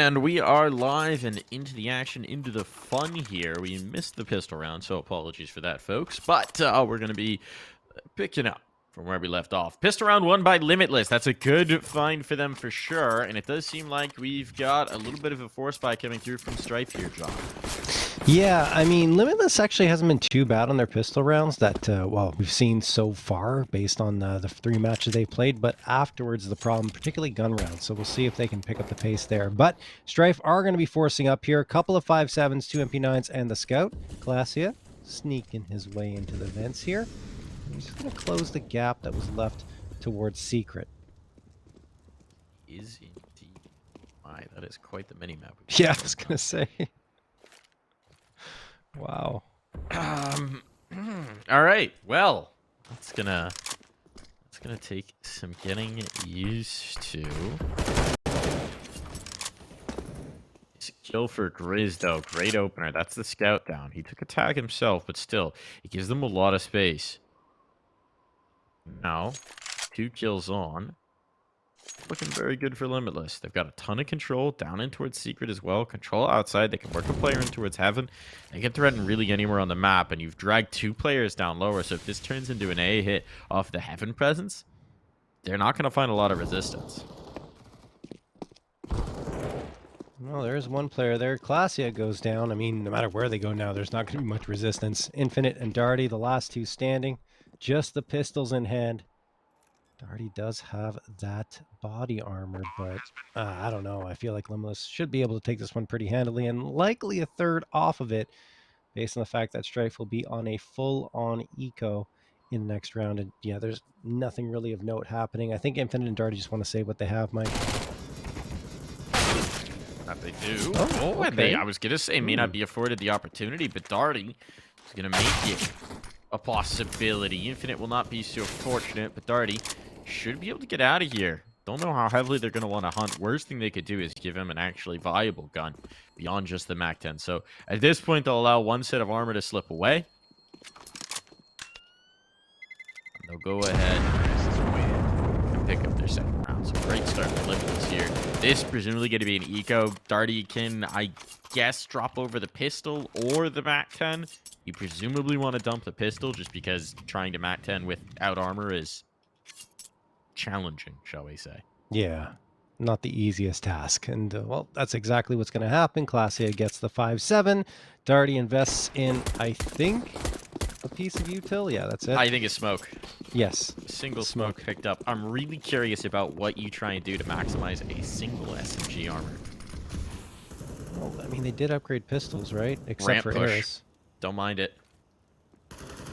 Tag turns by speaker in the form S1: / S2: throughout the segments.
S1: And we are live and into the action, into the fun here. We missed the pistol round, so apologies for that, folks. But we're going to be picking up from where we left off. Pistol round won by Limitless. That's a good find for them for sure. And it does seem like we've got a little bit of a force buy coming through from Strife here, John.
S2: Yeah, I mean, Limitless actually hasn't been too bad on their pistol rounds that, well, we've seen so far based on the 3 matches they played, but afterwards the problem, particularly gun rounds, so we'll see if they can pick up the pace there. But Strife are going to be forcing up here, a couple of 5.7s, 2 MP9s, and the Scout. CLASIA sneaking his way into the vents here. He's just going to close the gap that was left towards Secret.
S1: Is indeed. My, that is quite the mini-map.
S2: Yeah, I was going to say. Wow.
S1: All right. Well, it's gonna take some getting used to. Kill for Grizz though. Great opener. That's the scout down. He took a tag himself, but still, it gives them a lot of space. Now, 2 kills on. Looking very good for Limitless. They've got a ton of control down in towards Secret as well. Control outside. They can work a player in towards Heaven. They can threaten really anywhere on the map. And you've dragged 2 players down lower. So if this turns into an A hit off the Heaven presence, they're not going to find a lot of resistance.
S2: Well, there's one player there. CLASIA goes down. I mean, no matter where they go now, there's not going to be much resistance. Infinite and Darty, the last 2 standing. Just the pistols in hand. Darty does have that body armor, but I don't know. I feel like Limitless should be able to take this one pretty handily and likely a third off of it based on the fact that Strife will be on a full-on eco in the next round. And yeah, there's nothing really of note happening. I think Infinite and Darty just want to say what they have, Mike.
S1: That they do.
S2: Oh,
S1: and
S2: okay.
S1: I was going to say may not be afforded the opportunity, but Darty is going to make it a possibility. Infinite will not be so fortunate, but Darty should be able to get out of here. Don't know how heavily they're going to want to hunt. Worst thing they could do is give him an actually viable gun beyond just the MAC-10. So at this point, they'll allow 1 set of armor to slip away. And they'll go ahead and pick up their second round. So great start for Limitless here. This presumably going to be an eco. Darty can, I guess, drop over the pistol or the MAC-10. You presumably want to dump the pistol just because trying to MAC-10 without armor is challenging, shall we say.
S2: Yeah, not the easiest task. And, well, that's exactly what's going to happen. CLASIA gets the 5.7. Darty invests in, I think, a piece of util. Yeah, that's it.
S1: I think it's smoke.
S2: Yes.
S1: Single smoke picked up. I'm really curious about what you try and do to maximize a single SMG armor.
S2: Well, I mean, they did upgrade pistols, right? Except
S1: Ramp
S2: for
S1: push.
S2: Eris.
S1: Don't mind it.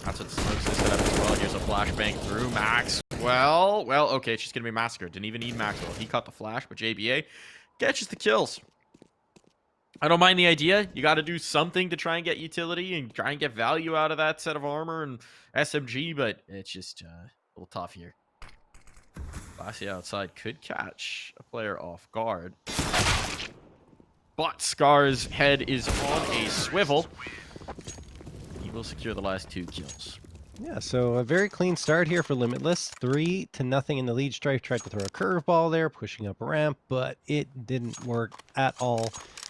S1: That's what Smokes is set up as well. Here's a flashbang through Max. Well, okay, she's going to be massacred. Didn't even need Maxwell. He caught the flash, but JBA catches the kills. I don't mind the idea. You got to do something to try and get utility and try and get value out of that set of armor and SMG, but it's just a little tough here. CLASIA outside could catch a player off guard. But Scar's head is on a swivel. He will secure the last 2 kills.
S2: Yeah, so a very clean start here for Limitless. 3-0 in the lead. Strife tried to throw a curveball there, pushing up a ramp, but it didn't work at all.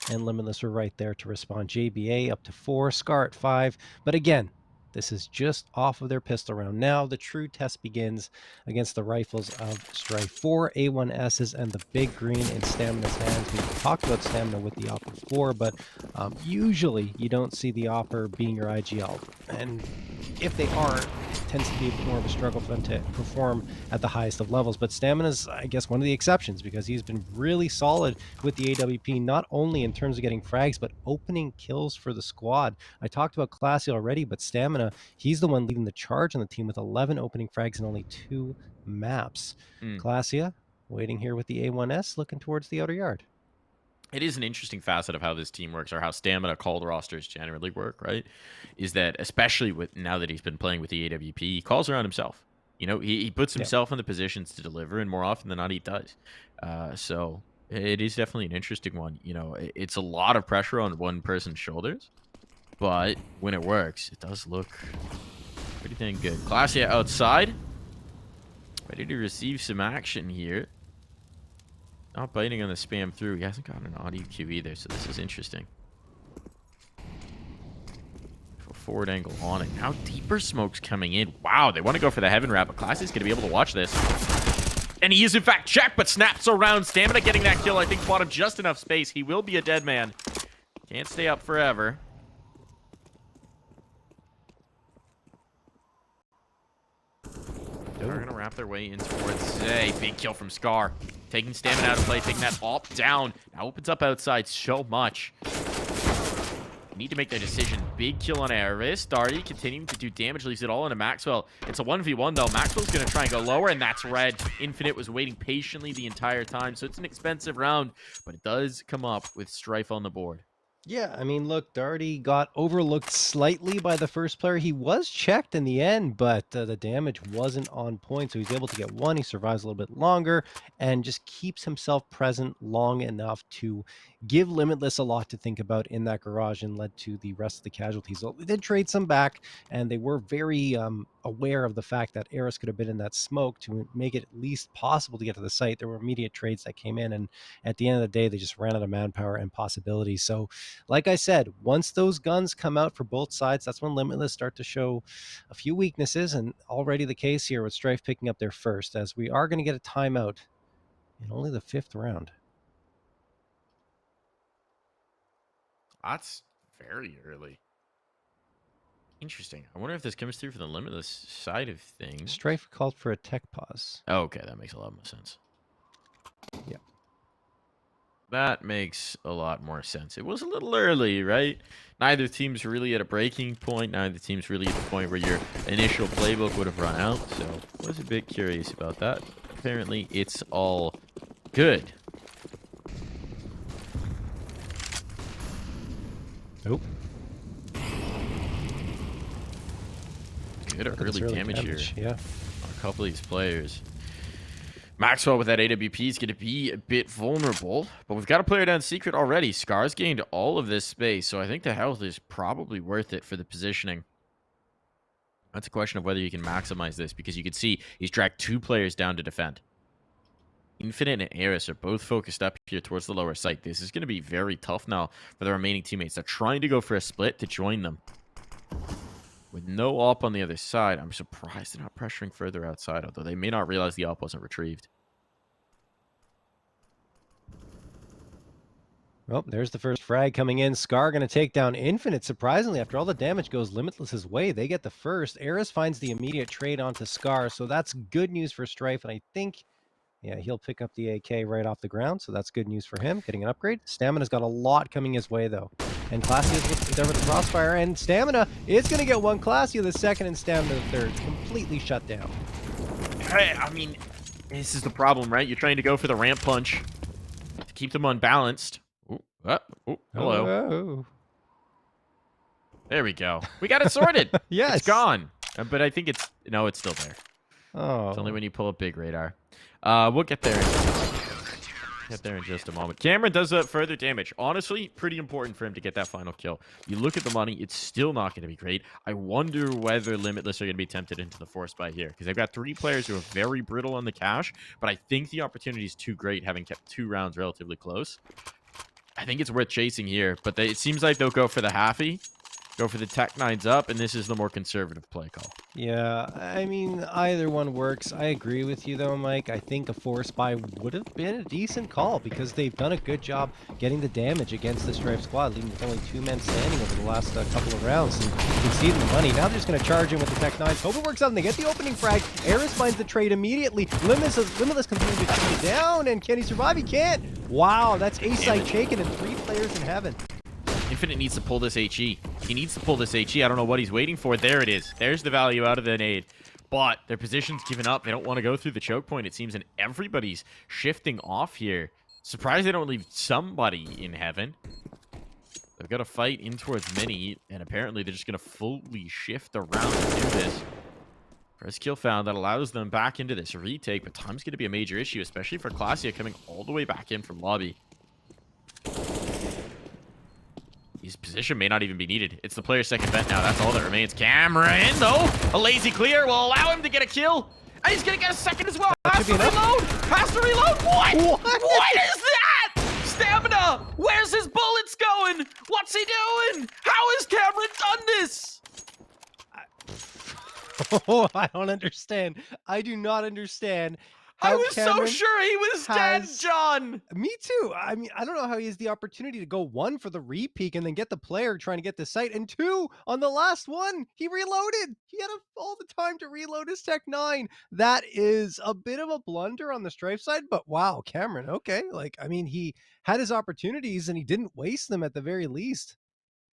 S2: And Limitless were right there to respond. JBA up to 4, Scar at 5. But again, this is just off of their pistol round. Now the true test begins against the rifles of Strife. 4 A1Ss and the big green in Stamina's hands. We've talked about Stamina with the Opper before, but usually you don't see the Opper being your IGL. And if they are, it tends to be a bit more of a struggle for them to perform at the highest of levels. But Stamina's, I guess, one of the exceptions because he's been really solid with the AWP, not only in terms of getting frags, but opening kills for the squad. I talked about CLASIA already, but Stamina, he's the one leading the charge on the team with 11 opening frags and only 2 maps. CLASIA waiting here with the A1S, looking towards the outer yard.
S1: It is an interesting facet of how this team works, or how Stamina called rosters generally work, right? Is that, especially with now that he's been playing with the AWP, he calls around himself. You know, he puts himself in the positions to deliver, and more often than not, he does. So it is definitely an interesting one. You know, it's a lot of pressure on one person's shoulders, but when it works, it does look pretty dang good. CLASIA outside, ready to receive some action here. Not biting on the spam through. He hasn't gotten an audio cue either, so this is interesting. Forward angle on it. Now deeper smoke's coming in. Wow, they want to go for the heaven wrap, but CLASIA's going to be able to watch this. And he is in fact checked, but snaps around. Stamina getting that kill. I think bought him just enough space. He will be a dead man. Can't stay up forever. They're going to wrap their way in towards a big kill from Scar. Taking stamina out of play, taking that op down. Now opens up outside so much. Need to make their decision. Big kill on Eris. Darty continuing to do damage, leaves it all into Maxwell. It's a 1v1 though. Maxwell's going to try and go lower, and that's red. Infinite was waiting patiently the entire time, so it's an expensive round, but it does come up with Strife on the board.
S2: Yeah, I mean, look, Darty got overlooked slightly by the first player. He was checked in the end, but the damage wasn't on point, so he's able to get one. He survives a little bit longer and just keeps himself present long enough to give Limitless a lot to think about in that garage and led to the rest of the casualties. So they did trade some back, and they were very aware of the fact that Eris could have been in that smoke to make it at least possible to get to the site. There were immediate trades that came in, and at the end of the day, they just ran out of manpower and possibilities. So like I said, once those guns come out for both sides, that's when Limitless start to show a few weaknesses, and already the case here with Strife picking up their first, as we are going to get a timeout in only the 5th round.
S1: That's very early. Interesting. I wonder if this comes through for the Limitless side of things.
S2: Strife called for a tech pause.
S1: Oh, okay, that makes a lot more sense.
S2: Yeah.
S1: That makes a lot more sense. It was a little early, right? Neither team's really at a breaking point. Neither team's really at the point where your initial playbook would have run out. So I was a bit curious about that. Apparently, it's all good.
S2: Nope.
S1: Good early damage here.
S2: Yeah.
S1: On a couple of these players. Maxwell with that AWP is going to be a bit vulnerable, but we've got a player down secret already. Scar's gained all of this space, so I think the health is probably worth it for the positioning. That's a question of whether you can maximize this, because you can see he's dragged 2 players down to defend. Infinite and Eris are both focused up here towards the lower site. This is going to be very tough now for the remaining teammates. They're trying to go for a split to join them. With no op on the other side, I'm surprised they're not pressuring further outside, although they may not realize the op wasn't retrieved.
S2: Well, there's the first frag coming in. Scar going to take down Infinite. Surprisingly, after all the damage goes Limitless's way, they get the first. Eris finds the immediate trade onto Scar, so that's good news for Strife, and I think, yeah, he'll pick up the AK right off the ground, so that's good news for him, getting an upgrade. Stamina's got a lot coming his way, though. And CLASIA is there with the crossfire, and Stamina is going to get one. CLASIA the second, and Stamina the third. Completely shut down.
S1: I mean, this is the problem, right? You're trying to go for the ramp punch to keep them unbalanced. Hello.
S2: Oh.
S1: There we go. We got it sorted.
S2: Yes.
S1: It's gone. But I think it's... No, it's still there.
S2: Oh.
S1: It's only when you pull up big radar. We'll get there. Get there in just a moment. Cameron does further damage. Honestly, pretty important for him to get that final kill. You look at the money, it's still not going to be great. I wonder whether Limitless are going to be tempted into the force buy here, because they've got 3 players who are very brittle on the cash, but I think the opportunity is too great, having kept 2 rounds relatively close. I think it's worth chasing here, but it seems like they'll go for the halfie, go for the Tech 9s up, and this is the more conservative play call.
S2: Yeah, I mean, either one works. I agree with you, though, Mike. I think a force buy would have been a decent call, because they've done a good job getting the damage against the Strife squad, leaving with only 2 men standing over the last couple of rounds, and conceding the money. Now they're just going to charge in with the Tech 9s. Hope it works out, and they get the opening frag. Eris finds the trade immediately. Limitless continues to shoot it down, and can he survive? He can't. Wow, that's A-side taken and 3 players in heaven.
S1: Infinite needs to pull this HE. He needs to pull this HE. I don't know what he's waiting for. There it is. There's the value out of the nade. But their position's given up. They don't want to go through the choke point, it seems, and everybody's shifting off here. Surprised they don't leave somebody in heaven. They've got to fight in towards mini, and apparently they're just going to fully shift around to do this. First kill found. That allows them back into this retake, but time's going to be a major issue, especially for CLASIA coming all the way back in from lobby. His position may not even be needed. It's the player's second vent now. That's all that remains. Cameron, though, a lazy clear will allow him to get a kill. And he's gonna get a second as well.
S2: That
S1: Has
S2: should
S1: to
S2: be enough.
S1: reload. Has to reload. What?
S2: What?
S1: What is that? Stamina. Where's his bullets going? What's he doing? How has Cameron done this?
S2: Oh, I don't understand. I do not understand
S1: I
S2: how
S1: was so
S2: Cameron
S1: sure he was dead,
S2: has.
S1: John.
S2: Me too. I mean, I don't know how he has the opportunity to go one for the repeak and then get the player trying to get the site, and two on the last one, he reloaded. He had all the time to reload his Tech 9. That is a bit of a blunder on the Strife side, but wow, Cameron, okay. Like, I mean, he had his opportunities and he didn't waste them at the very least.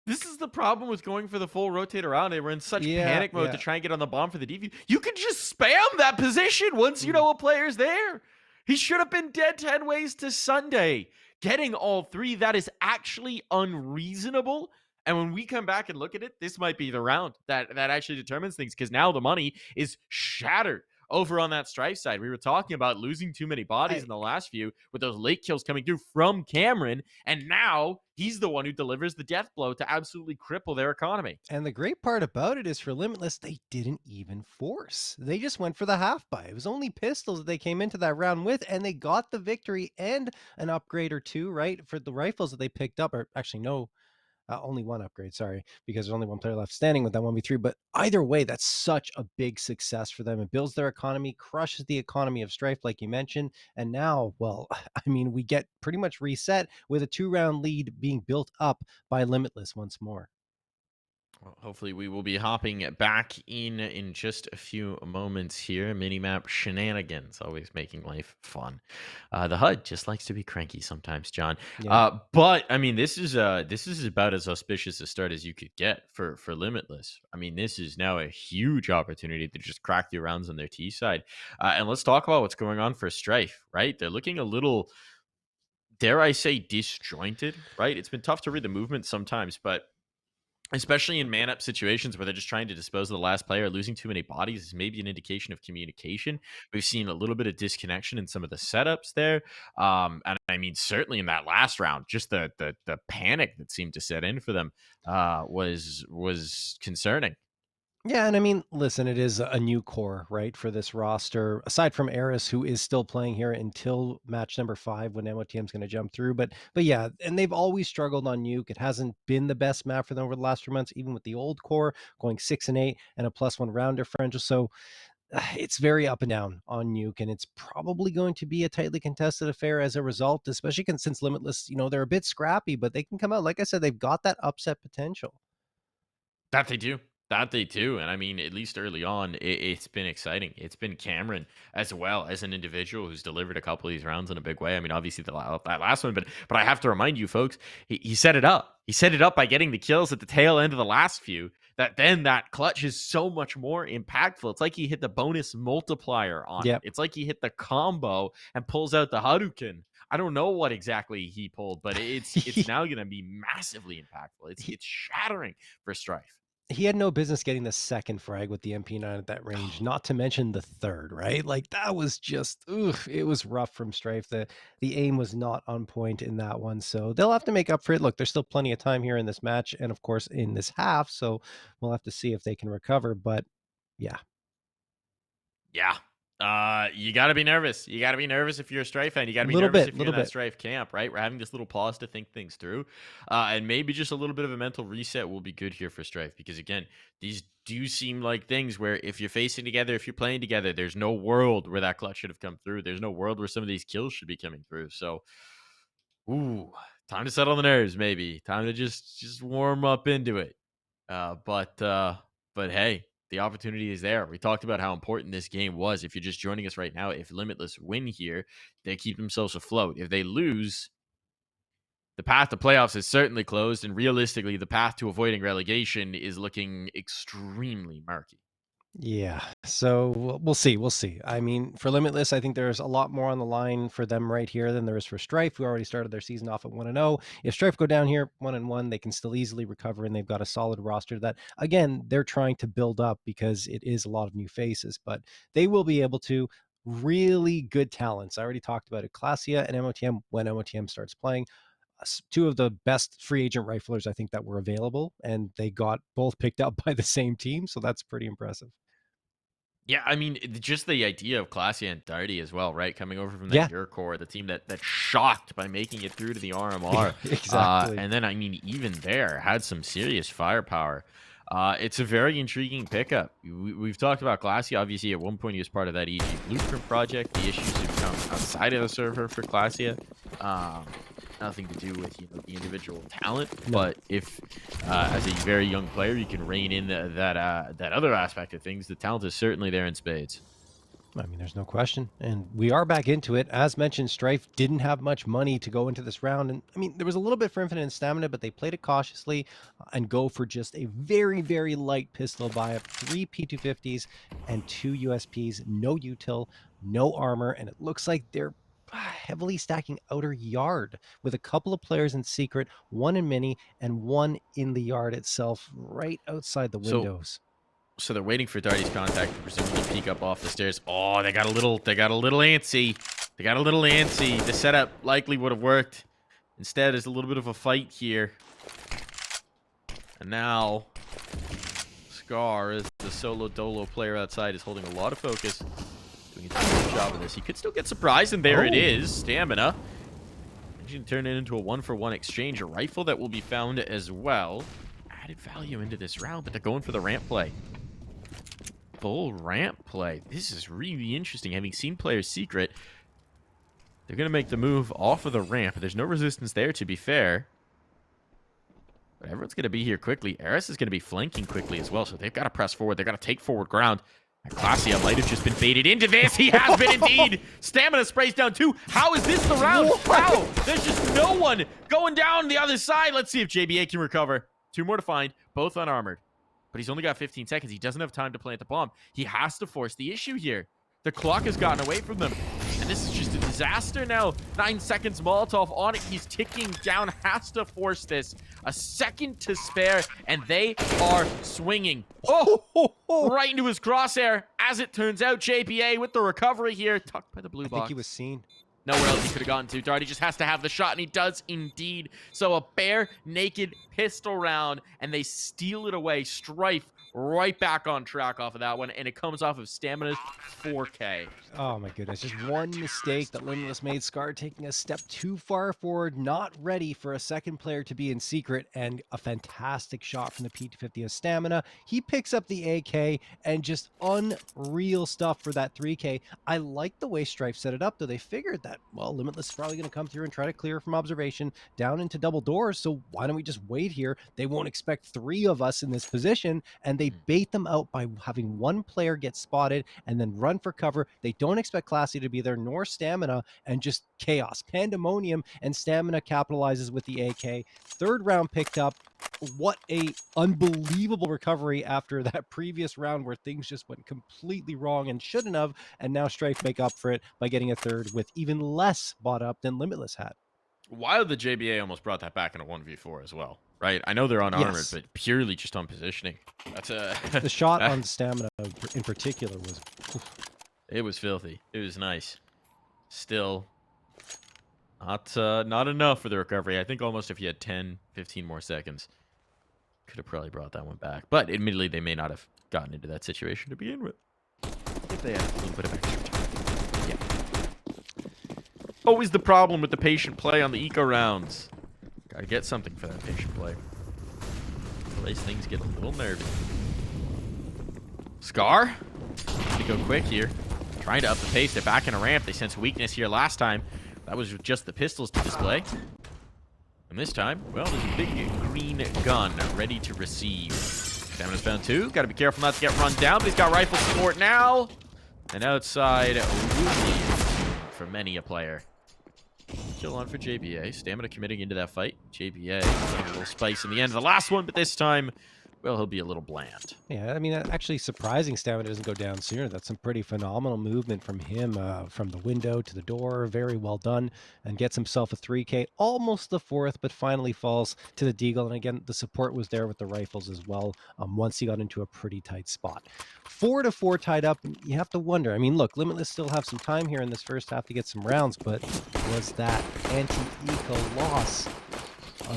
S1: This is the problem with going for the full rotate around. They were in such
S2: Yeah,
S1: panic mode to
S2: yeah.
S1: try and get on the bomb for the defuse. You can just spam that position once you
S2: Mm.
S1: know a player's there. He should have been dead 10 ways to Sunday. Getting all three, that is actually unreasonable. And when we come back and look at it, this might be the round that actually determines things, because now the money is shattered over on that Strife side. We were talking about losing too many bodies
S2: I
S1: in the last few with those late kills coming through from Cameron, and now he's the one who delivers the death blow to absolutely cripple their economy.
S2: And the great part about it is for Limitless, they didn't even force. They just went for the half buy. It was only pistols that they came into that round with, and they got the victory and an upgrade or two, right? For the rifles that they picked up, or actually, no, only one upgrade, sorry, because there's only one player left standing with that 1v3. But either way, that's such a big success for them. It builds their economy, crushes the economy of Strife, like you mentioned. And now, well, I mean, we get pretty much reset with a 2-round lead being built up by Limitless once more.
S1: Well, hopefully, we will be hopping back in just a few moments here. Minimap shenanigans, always making life fun. The HUD just likes to be cranky sometimes, John.
S2: Yeah.
S1: But I mean, this is about as auspicious a start as you could get for Limitless. I mean, this is now a huge opportunity to just crack the rounds on their T side. And let's talk about what's going on for Strife. Right, they're looking a little, dare I say, disjointed. Right, it's been tough to read the movement sometimes, but especially in man up situations where they're just trying to dispose of the last player, losing too many bodies is maybe an indication of communication. We've seen a little bit of disconnection in some of the setups there. And I mean, certainly in that last round, just the panic that seemed to set in for them was concerning.
S2: Yeah, and I mean, listen, it is a new core, right, for this roster. Aside from Eris, who is still playing here until match number 5 when MOTM's going to jump through. But yeah, and they've always struggled on Nuke. It hasn't been the best map for them over the last 3 months, even with the old core going 6-8 and a +1 round differential. So it's very up and down on Nuke, and it's probably going to be a tightly contested affair as a result, especially since Limitless, they're a bit scrappy, but they can come out. Like I said, they've got that upset potential.
S1: That they do. That they do. And I mean, at least early on, it's been exciting. It's been Cameron as well as an individual who's delivered a couple of these rounds in a big way. I mean, obviously that last one, but I have to remind you, folks, he set it up. He set it up by getting the kills at the tail end of the last few. That then that clutch is so much more impactful. It's like he hit the bonus multiplier on it.
S2: Yep.
S1: It's like he hit the combo and pulls out the Hadouken. I don't know what exactly he pulled, but it's now going to be massively impactful.
S2: he,
S1: It's shattering for Strife.
S2: he had no business getting the second frag with the MP9 at that range, not to mention the third, right? Like that was just, it was rough from Strife. The aim was not on point in that one. So they'll have to make up for it. Look, there's still plenty of time here in this match and of course in this half. So we'll have to see if they can recover. But yeah,
S1: Yeah. You got to be nervous. You got to be nervous if you're a Strife fan. You got to be
S2: little
S1: nervous
S2: bit,
S1: if you're in
S2: little
S1: that
S2: bit.
S1: Strife camp, right? We're having this little pause to think things through. And maybe just a little bit of a mental reset will be good here for Strife, because, again, these do seem like things where if you're facing together, if you're playing together, there's no world where that clutch should have come through. There's no world where some of these kills should be coming through. So, ooh, time to settle the nerves, maybe. Time to just warm up into it. But hey, the opportunity is there. We talked about how important this game was. If you're just joining us right now, if Limitless win here, they keep themselves afloat. If they lose, the path to playoffs is certainly closed, and realistically, the path to avoiding relegation is looking extremely murky.
S2: Yeah. So we'll see. We'll see. I mean, for Limitless, I think there's a lot more on the line for them right here than there is for Strife, who already started their season off at 1-0. If Strife go down here 1-1, they can still easily recover, and they've got a solid roster that, again, they're trying to build up because it is a lot of new faces, but they will be able to. Really good talents. I already talked about it. CLASIA and MOTM when MOTM starts playing. Two of the best free agent riflers I think that were available, and they got both picked up by the same team. So that's pretty impressive.
S1: Yeah, I mean, just the idea of CLASIA and Darty as well, right? Coming over from that
S2: Yeah,
S1: Core, the team that's shocked by making it through to the RMR.
S2: exactly.
S1: And then, I mean, even there, had some serious firepower. It's a very intriguing pickup. We've talked about CLASIA. Obviously, at one point, he was part of that EG Blueprint project. The issues have come outside of the server for CLASIA. Um, Nothing to do with the individual talent,
S2: No.
S1: but if as a very young player you can rein in that other aspect of things, the talent is certainly there in spades.
S2: I mean, there's no question. And we are back into it. As mentioned, Strife didn't have much money to go into this round. And I mean, there was a little bit for Infinite and Stamina, but they played it cautiously and go for just a very, very light pistol buy up 3 P250s and 2 USPs, no util, no armor. And it looks like they're heavily stacking outer yard with a couple of players in secret, one in mini and one in the yard itself, right outside the
S1: So
S2: windows.
S1: so they're waiting for Darty's contact to presumably peek up off the stairs. Oh, they got a little antsy. They got a little antsy. The setup likely would have worked. Instead, there's a little bit of a fight here. And now Scar, as the solo dolo player outside, is holding a lot of focus. Doing a good job of this. He could still get surprised, and there it is. Stamina. You can turn it into a 1-for-1 exchange. A rifle that will be found as well. Added value into this round, but they're going for the ramp play. Full ramp play. This is really interesting. Having seen players secret, they're going to make the move off of the ramp. There's no resistance there, to be fair. But everyone's going to be here quickly. Eris is going to be flanking quickly as well, so they've got to press forward. They've got to take forward ground. And CLASIA might have just been baited into this. He has been indeed. Stamina sprays down too. How is this the round? Wow. There's just no one going down the other side. Let's see if JBA can recover. 2 more to find, both unarmored. But he's only got 15 seconds. He doesn't have time to plant the bomb. He has to force the issue here. The clock has gotten away from them. And this is just a disaster now. 9 seconds Molotov on it. He's ticking down. Has to force this. A second to spare. And they are swinging. Oh, right into his crosshair. As it turns out, JBA with the recovery here. Tucked by the blue box.
S2: I think he was seen.
S1: Nowhere else he could have gotten to. Darty just has to have the shot, and he does indeed. So a bare naked pistol round, and they steal it away. Strife right back on track off of that one, and it comes off of Stamina's 4K.
S2: Oh my goodness, just one mistake that Limitless made. Scar taking a step too far forward, not ready for a second player to be in secret, and a fantastic shot from the P250 of Stamina. He picks up the AK, and just unreal stuff for that 3K. I like the way Strife set it up, though. They figured that, well, Limitless is probably going to come through and try to clear from observation down into double doors, so why don't we just wait here? They won't expect 3 of us in this position, and they bait them out by having one player get spotted and then run for cover. They don't expect CLASIA to be there, nor Stamina, and just chaos, pandemonium, and Stamina capitalizes with the AK. 3rd round picked up. What a unbelievable recovery after that previous round where things just went completely wrong and shouldn't have, and now Strife make up for it by getting a 3rd with even less bought up than Limitless had.
S1: Wild the JBA almost brought that back in a 1v4 as well, right? I know they're unarmored,
S2: Yes.
S1: but purely just on positioning. That's a...
S2: The shot on Stamina in particular was...
S1: It was filthy. It was nice. Still, not enough for the recovery. I think almost if you had 10, 15 more seconds, could have probably brought that one back. But admittedly, they may not have gotten into that situation to begin with. If they had a little bit of extra time. Yeah. Always the problem with the patient play on the eco rounds. Gotta get something for that patient play. Otherwise, things get a little nervy. Scar? Gonna go quick here. Trying to up the pace. They're back in a ramp. They sense weakness here last time. That was just the pistols to display. And this time, well, there's a big green gun ready to receive. Stamina's found 2. Got to be careful not to get run down, but he's got rifle support now. And outside, for many a player. Kill on for JBA. Stamina committing into that fight. JBA getting a little spice in the end of the last one, but this time, well, he'll be a little bland.
S2: Yeah, I mean, actually surprising Stamina doesn't go down sooner. That's some pretty phenomenal movement from him, from the window to the door. Very well done, and gets himself a 3K, almost the 4th, but finally falls to the Deagle. And again, the support was there with the rifles as well, once he got into a pretty tight spot. 4-4 tied up, and you have to wonder. I mean, look, Limitless still have some time here in this first half to get some rounds, but was that anti-eco loss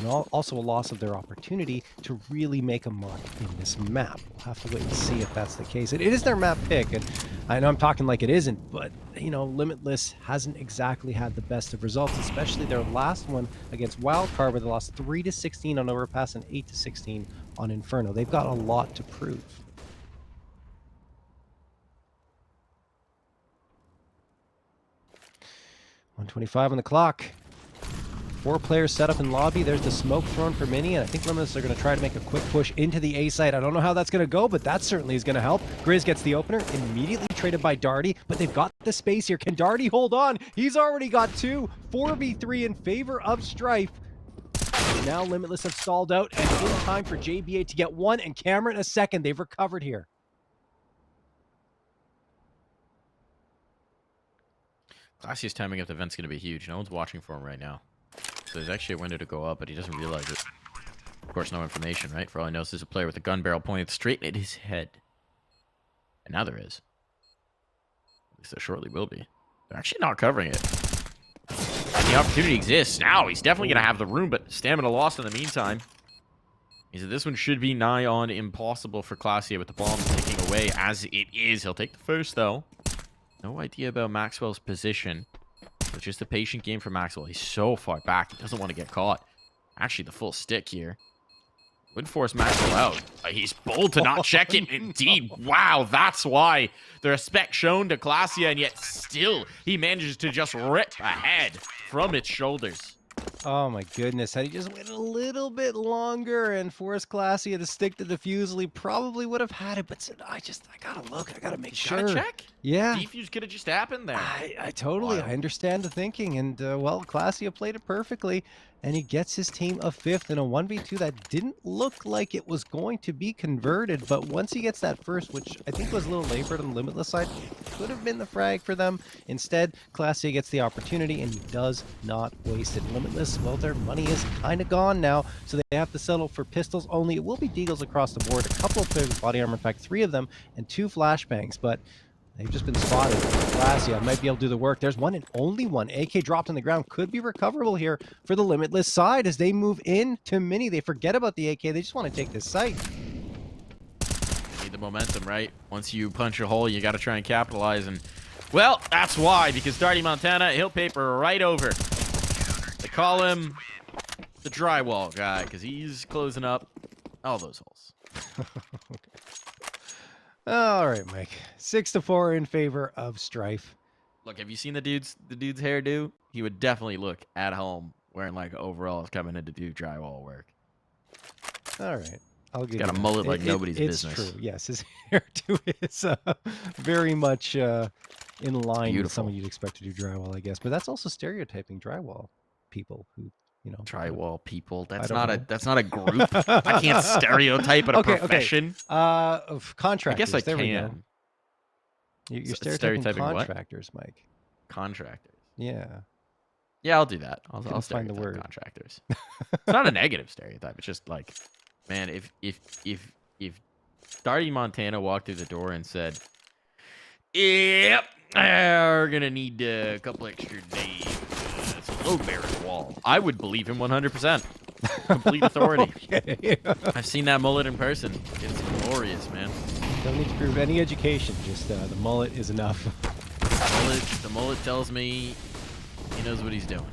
S2: also a loss of their opportunity to really make a mark in this map. We'll have to wait and see if that's the case. It is their map pick, and I know I'm talking like it isn't, but, you know, Limitless hasn't exactly had the best of results, especially their last one against Wildcard, where they lost 3-16 on Overpass and 8-16 on Inferno. They've got a lot to prove. 1:25 on the clock. 4 players set up in lobby. There's the smoke thrown for Mini, and I think Limitless are going to try to make a quick push into the A site. I don't know how that's going to go, but that certainly is going to help. Grizz gets the opener, immediately traded by Darty, but they've got the space here. Can Darty hold on? He's already got 2. 4v3 in favor of Strife. Now Limitless have stalled out, and in time for JBA to get 1, and Cameron a second. They've recovered here.
S1: CLASIA's timing up the event's going to be huge. No one's watching for him right now. So there's actually a window to go up, but he doesn't realize it. Of course, no information, right? For all he knows, there's a player with a gun barrel pointed straight at his head. And now there is. At least there shortly will be. They're actually not covering it. And the opportunity exists. Now he's definitely going to have the room, but stamina lost in the meantime. He said this one should be nigh on impossible for CLASIA with the bomb ticking away as it is. He'll take the first, though. No idea about Maxwell's position. It's just a patient game for Maxwell. He's so far back. He doesn't want to get caught. Actually, the full stick here would force Maxwell out. He's bold to not check it. Indeed. Wow, that's why the respect shown to CLASIA, and yet still he manages to just rip ahead from its shoulders.
S2: Oh my goodness, had he just waited a little bit longer and forced CLASIA to stick to the fuse, he probably would have had it, but I gotta look, I gotta make sure.
S1: Gotta check?
S2: Yeah.
S1: Defuse could have just happened there.
S2: I totally, I understand the thinking, and well, CLASIA played it perfectly, and he gets his team a 5th in a 1v2 that didn't look like it was going to be converted, but once he gets that first, which I think was a little labored on the Limitless side, could have been the frag for them. Instead, CLASIA gets the opportunity, and he does not waste it. Limitless, well, their money is kind of gone now, so they have to settle for pistols only. It will be deagles across the board, a couple of players with body armor, in fact, 3 of them, and 2 flashbangs, but they've just been spotted. CLASIA might be able to do the work. There's one and only one. AK dropped on the ground. Could be recoverable here for the Limitless side as they move in to Mini. They forget about the AK. They just want to take this site.
S1: You need the momentum, right? Once you punch a hole, you got to try and capitalize. And, well, that's why. Because Darty Montana, he'll paper right over. They call him the drywall guy because he's closing up all those holes.
S2: All right, Mike. 6-4 in favor of Strife.
S1: Look, have you seen the dude's hairdo? He would definitely look at home wearing like overalls coming in to do drywall work.
S2: All right, I'll give
S1: He's
S2: you
S1: got a
S2: that.
S1: mullet like nobody's business.
S2: It's true. Yes, his hairdo is very much in line with someone you'd expect to do drywall, I guess. But that's also stereotyping drywall people who, you know,
S1: drywall people. That's
S2: not
S1: a group. I can't stereotype at a profession.
S2: Of contractors.
S1: I guess I
S2: there
S1: can.
S2: You're stereotyping
S1: what?
S2: contractors, Mike.
S1: Contractors.
S2: Yeah.
S1: Yeah, I'll do that. I'll
S2: find the word.
S1: Contractors. It's not a negative stereotype. It's just like, man, if Darty Montana walked through the door and said, "Yep, we're gonna need a couple extra days. It's a low barrier wall," I would believe him 100%. Complete authority.
S2: Okay.
S1: I've seen that mullet in person. It's glorious, man.
S2: Don't need to prove any education. Just the mullet is enough.
S1: The mullet tells me he knows what he's doing.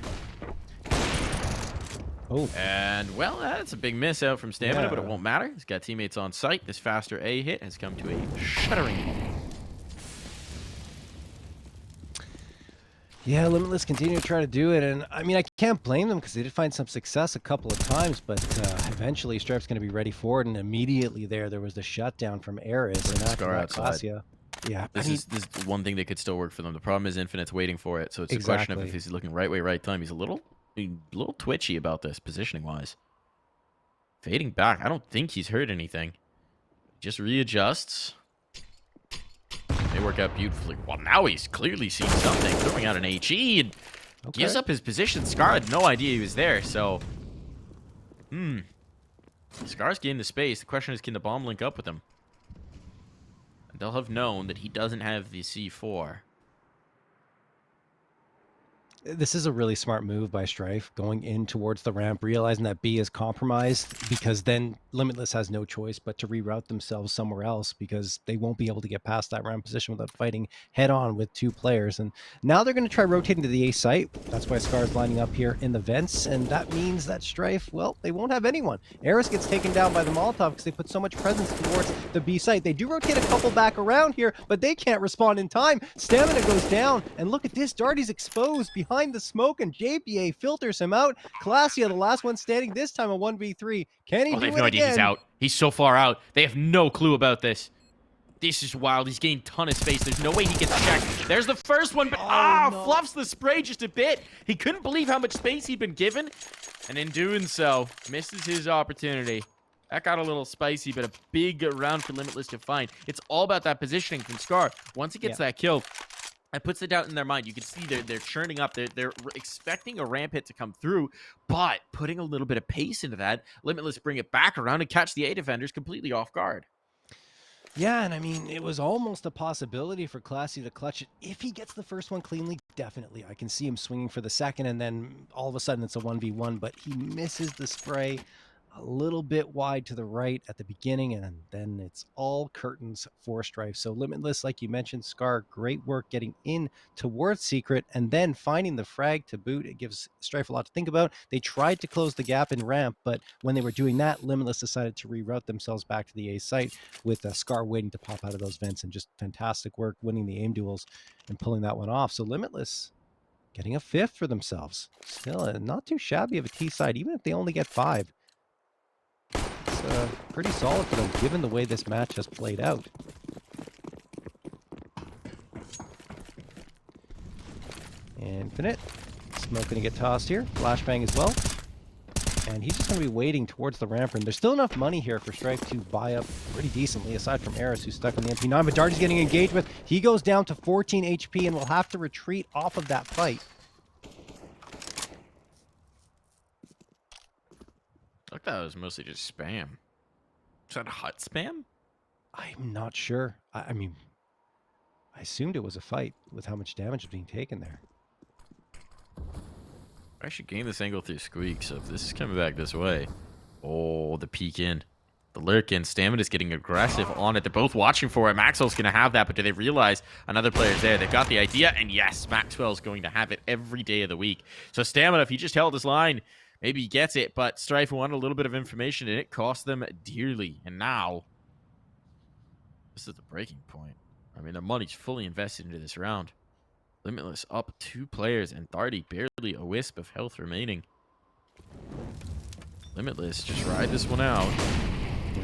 S2: Oh.
S1: And, well, that's a big miss out from Stamina, but it won't matter. He's got teammates on site. This faster A hit has come to a shuddering halt.
S2: Yeah, Limitless continue to try to do it, and I mean, I can't blame them because they did find some success a couple of times, but eventually Strife's going to be ready for it, and immediately there was the shutdown from Eris, and after that, CLASIA. Yeah,
S1: this is one thing that could still work for them. The problem is Infinite's waiting for it, so it's a question of if he's looking right way, right time. He's a little twitchy about this, positioning-wise. Fading back. I don't think he's heard anything. Just readjusts. They work out beautifully. Well, now he's clearly seen something. Throwing out an HE and gives up his position. Scar had no idea he was there, so... Scar's gained the space. The question is, can the bomb link up with him? And they'll have known that he doesn't have the C4.
S2: This is a really smart move by Strife, going in towards the ramp, realizing that B is compromised, because then Limitless has no choice but to reroute themselves somewhere else, because they won't be able to get past that ramp position without fighting head on with 2 players. And now they're going to try rotating to the A site. That's why Scar is lining up here in the vents, and that means that Strife, well, they won't have anyone. Eris gets taken down by the Molotov because they put so much presence towards the B site. They do rotate a couple back around here, but they can't respond in time. Stamina goes down, and look at this. Darty's exposed behind the smoke, and JBa filters him out. CLASIA, the last one standing, this time a 1v3. Can he do
S1: They have
S2: it
S1: no idea
S2: again?
S1: he's out. He's so far out. They have no clue about this. This is wild. He's getting a ton of space. There's no way he gets checked. There's the first one, but
S2: No.
S1: fluffs the spray just a bit. He couldn't believe how much space he'd been given, and in doing so, misses his opportunity. That got a little spicy, but a big round for Limitless to find. It's all about that positioning from Scar. Once he gets that kill, it puts the doubt in their mind. You can see they're churning up. They're expecting a ramp hit to come through, but putting a little bit of pace into that, Limitless bring it back around and catch the A defenders completely off guard.
S2: Yeah, and I mean, it was almost a possibility for CLASIA to clutch it. If he gets the first one cleanly, definitely. I can see him swinging for the second, and then all of a sudden it's a 1v1, but he misses the spray a little bit wide to the right at the beginning, and then it's all curtains for Strife. So Limitless, like you mentioned, Scar, great work getting in towards Secret, and then finding the frag to boot. It gives Strife a lot to think about. They tried to close the gap in ramp, but when they were doing that, Limitless decided to reroute themselves back to the A site, with Scar waiting to pop out of those vents, and just fantastic work winning the aim duels and pulling that one off. So Limitless getting a 5th for themselves. Still not too shabby of a T side, even if they only get 5. Pretty solid for them, given the way this match has played out. Infinite. Smoke going to get tossed here. Flashbang as well. And he's just going to be waiting towards the ramp room. There's still enough money here for Strife to buy up pretty decently, aside from Eris, who's stuck on the MP9. But Darty's getting engaged with. He goes down to 14 HP and will have to retreat off of that fight.
S1: I thought that was mostly just spam. Is that hut spam?
S2: I'm not sure. I mean, I assumed it was a fight with how much damage was being taken there.
S1: I should gain this angle through Squeak, so if this is coming back this way... Oh, the peek in. The lurk in. Stamina's getting aggressive on it. They're both watching for it. Maxwell's going to have that, but do they realize another player's there? They've got the idea, and yes, Maxwell's going to have it every day of the week. So Stamina, if he just held his line, maybe he gets it, but Strife wanted a little bit of information, and it cost them dearly. And now, this is the breaking point. I mean, the money's fully invested into this round. Limitless up 2 players, and Darty barely a wisp of health remaining. Limitless, just ride this one out.
S2: Yeah.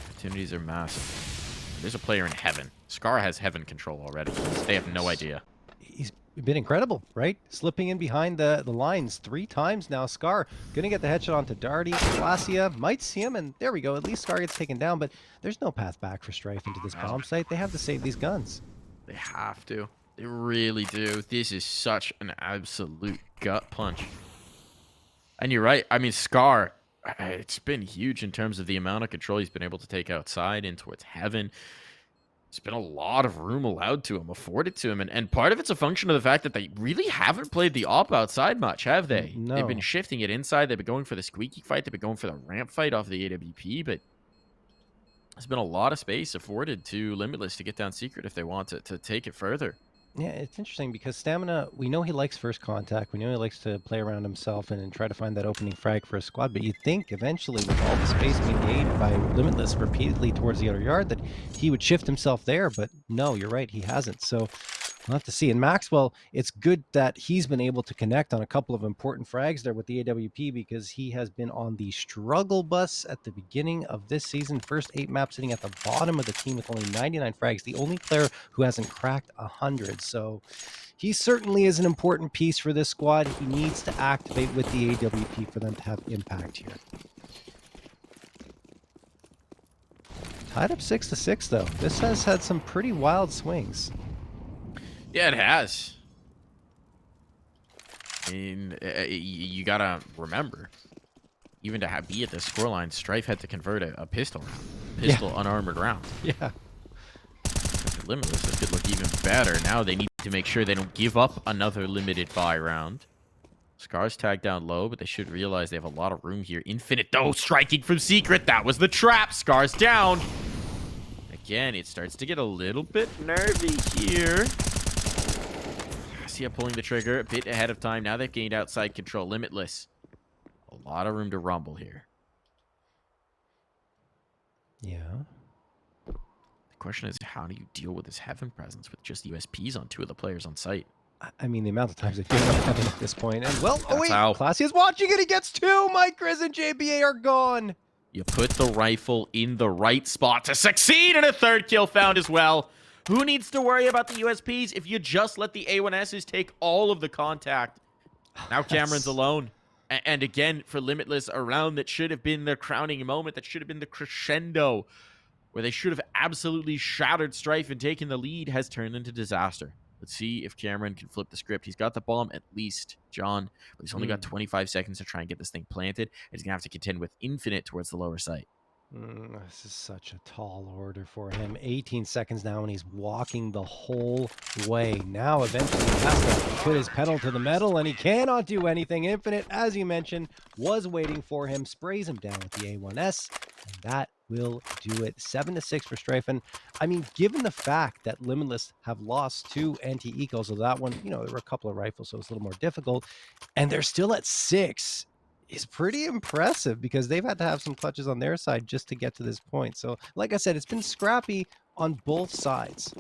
S1: Opportunities are massive. There's a player in heaven. Scar has heaven control already. They have no idea.
S2: He's been incredible, right? Slipping in behind the lines 3 times now. Scar gonna get the headshot onto Darty. CLASIA might see him, and there we go. At least Scar gets taken down, but there's no path back for Strife into this bomb site. They have to save these guns.
S1: They have to. They really do. This is such an absolute gut punch. And you're right. I mean, Scar, it's been huge in terms of the amount of control he's been able to take outside in towards heaven. There's been a lot of room allowed to him, afforded to him. And part of it's a function of the fact that they really haven't played the op outside much, have they?
S2: No.
S1: They've been shifting it inside. They've been going for the squeaky fight. They've been going for the ramp fight off the AWP. But there's been a lot of space afforded to Limitless to get down Secret if they want to take it further.
S2: Yeah, it's interesting because Stamina, we know he likes first contact. We know he likes to play around himself and try to find that opening frag for a squad. But you'd think eventually, with all the space being gained by Limitless repeatedly towards the other yard, that he would shift himself there. But no, you're right, he hasn't. So we'll have to see. And Maxwell, it's good that he's been able to connect on a couple of important frags there with the AWP, because he has been on the struggle bus at the beginning of this season. First 8 maps sitting at the bottom of the team with only 99 frags. The only player who hasn't cracked 100. So he certainly is an important piece for this squad. He needs to activate with the AWP for them to have impact here. Tied up 6-6 though. This has had some pretty wild swings.
S1: Yeah, it has. I mean, you gotta remember, even to be at the scoreline, Strife had to convert a pistol unarmored round.
S2: Yeah.
S1: Limitless, this could look even better. Now they need to make sure they don't give up another limited buy round. Scar's tagged down low, but they should realize they have a lot of room here. Infinite, though, striking from Secret. That was the trap. Scar's down. Again, it starts to get a little bit nervy here. CLASIA pulling the trigger a bit ahead of time. Now they've gained outside control. Limitless. A lot of room to rumble here.
S2: Yeah.
S1: The question is, how do you deal with this Heaven presence with just USPs on 2 of the players on site?
S2: I mean, the amount of times they've given up Heaven at this point. And, well, oh, wait.
S1: How.
S2: CLASIA's watching it. He gets 2. Mike Grizz and JBA are gone.
S1: You put the rifle in the right spot to succeed, and a 3rd kill found as well. Who needs to worry about the USPs if you just let the A1Ss take all of the contact? Now Cameron's alone. And again, for Limitless, a round that should have been their crowning moment, that should have been the crescendo, where they should have absolutely shattered Strife and taken the lead, has turned into disaster. Let's see if Cameron can flip the script. He's got the bomb at least, John, but he's only got 25 seconds to try and get this thing planted. And he's going to have to contend with Infinite towards the lower site.
S2: This is such a tall order for him. 18 seconds now, and he's walking the whole way. Now, eventually, he has to put his pedal to the metal, and he cannot do anything. Infinite, as you mentioned, was waiting for him, sprays him down with the A1S, and that will do it. 7-6 for Strife. And I mean, given the fact that Limitless have lost 2 anti-ecos, so that one, you know, there were a couple of rifles, so it's a little more difficult, and they're still at 6. Is pretty impressive because they've had to have some clutches on their side just to get to this point. So, like I said, it's been scrappy on both sides.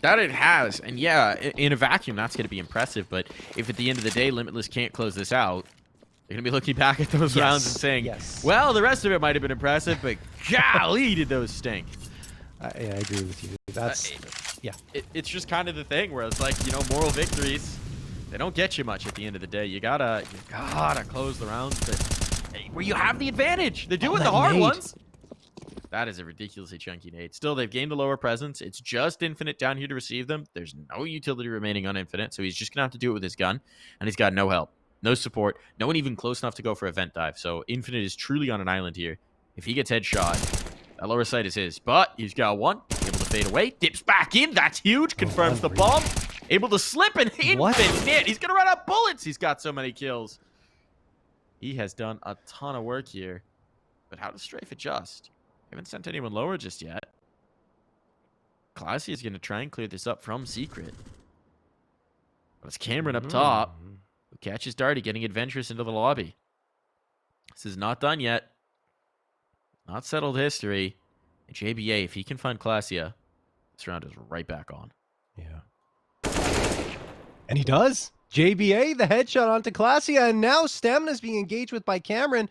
S1: That it has. And yeah, in a vacuum, that's going to be impressive. But if at the end of the day, Limitless can't close this out, they're going to be looking back at those rounds and saying, well, the rest of it might have been impressive, but golly, did those stink.
S2: Yeah, I agree with you. That's, yeah.
S1: It's just kind of the thing where it's like, you know, moral victories, they don't get you much at the end of the day. You gotta close the rounds where you have the advantage. They're doing the hard ones. That is a ridiculously chunky nade. Still, they've gained a lower presence. It's just Infinite down here to receive them. There's no utility remaining on Infinite, so he's just gonna have to do it with his gun, and he's got no help, no support, no one even close enough to go for a vent dive. So Infinite is truly on an island here. If he gets headshot, that lower side is his. But he's got one, able to fade away, dips back in. That's huge. Confirms the bomb. Able to slip and Infinite. He's going to run out of bullets. He's got so many kills. He has done a ton of work here. But how does Strife adjust? Haven't sent anyone lower just yet. CLASIA is going to try and clear this up from Secret. But it's Cameron up top, who catches Darty getting adventurous into the lobby. This is not done yet. Not settled history. And JBA, if he can find CLASIA, this round is right back on.
S2: Yeah. And he does. JBA, the headshot onto CLASIA, and now Stamina's being engaged with by Cameron.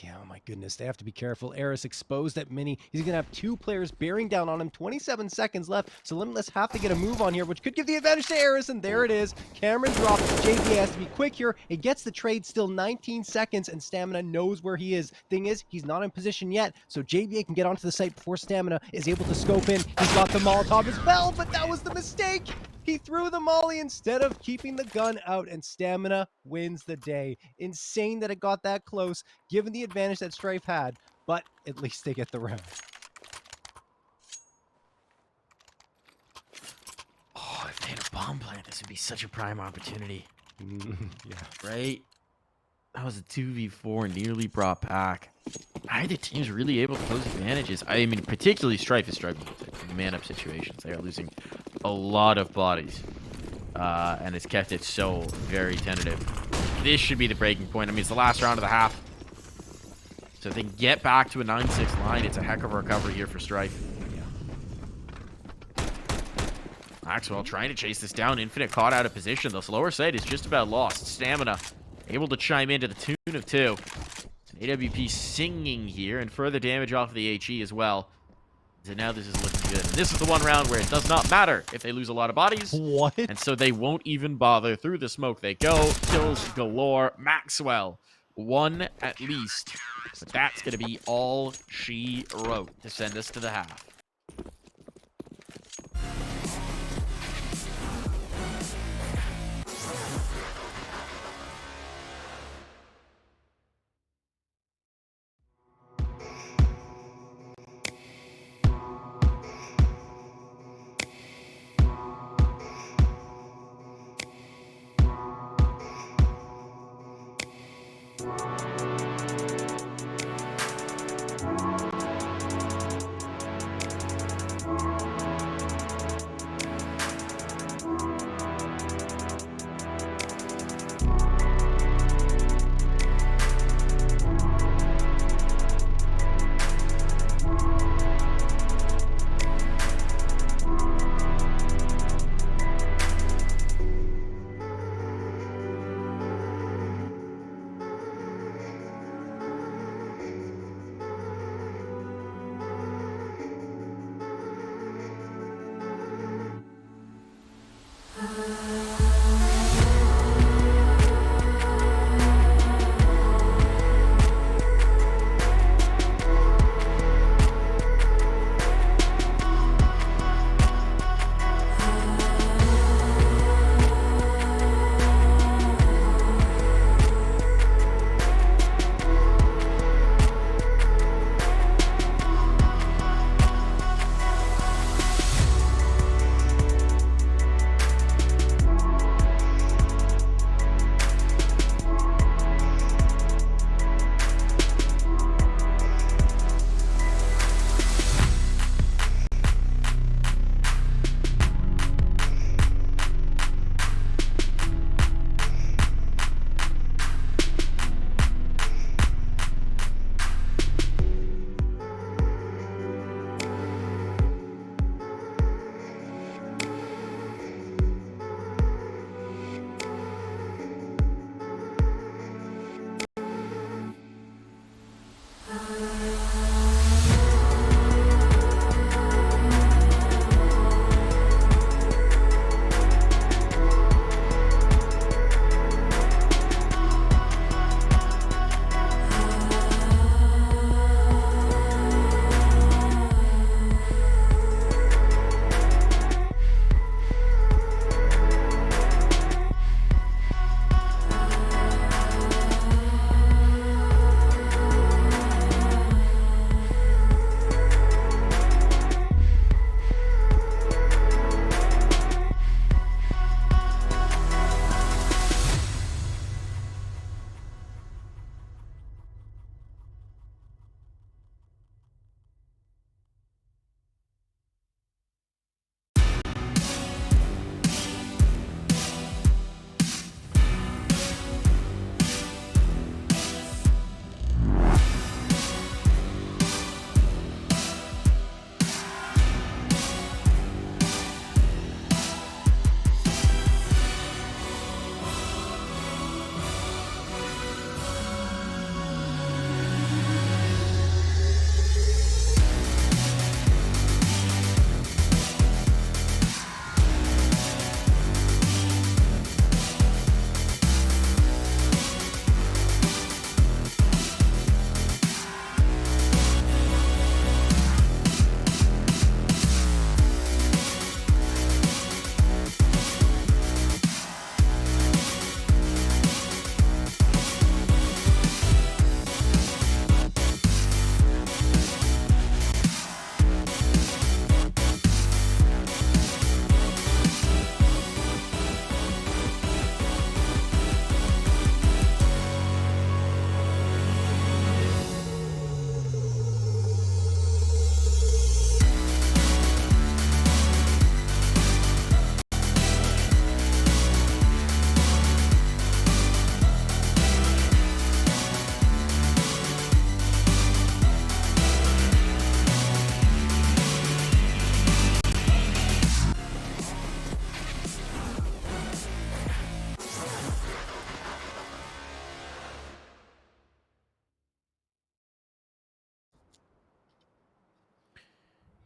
S2: Yeah, oh my goodness, they have to be careful. Eris exposed at mini. He's going to have 2 players bearing down on him. 27 seconds left, so Limitless have to get a move on here, which could give the advantage to Eris, and there it is. Cameron drops. JBA has to be quick here. It gets the trade, still 19 seconds, and Stamina knows where he is. Thing is, he's not in position yet, so JBA can get onto the site before Stamina is able to scope in. He's got the Molotov as well, but that was the mistake. He threw the molly instead of keeping the gun out, and Stamina wins the day. Insane that it got that close, given the advantage that Strife had, but at least they get the round.
S1: Oh, if they had a bomb plant, this would be such a prime opportunity.
S2: Yeah.
S1: Right? That was a 2v4 nearly brought back. Neither team's really able to close advantages. I mean, particularly Strife is struggling with man-up situations. They are losing a lot of bodies. And it's kept it so very tentative. This should be the breaking point. I mean, it's the last round of the half. So if they can get back to a 9-6 line, it's a heck of a recovery here for Strife. Maxwell trying to chase this down. Infinite caught out of position. The lower side is just about lost. Stamina able to chime in to the tune of 2. And AWP singing here, and further damage off of the HE as well. So now this is looking good. And this is the one round where it does not matter if they lose a lot of bodies.
S2: What?
S1: And so they won't even bother. Through the smoke they go. Kills galore. Maxwell, 1 at least. But that's going to be all she wrote to send us to the half.